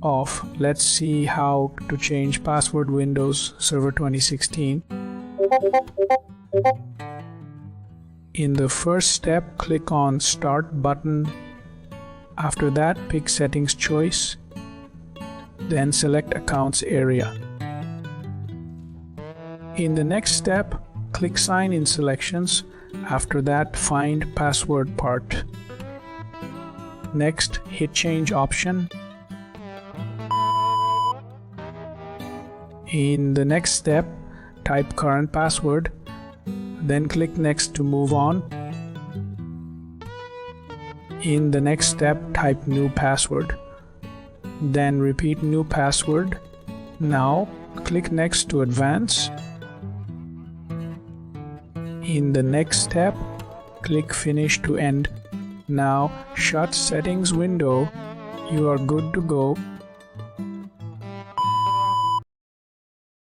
off. Let's see how to change password Windows Server 2016. In the first step, click on Start button. After that, pick Settings choice. Then select Accounts area. In the next step, click Sign in Selections. After that, find Password part. Next, hit Change option. In the next step, type current password. Then click Next to move on. In the next step, type new password. Then repeat new password. Now, click Next to advance. In the next step, click Finish to end. Now, shut Settings window. You are good to go.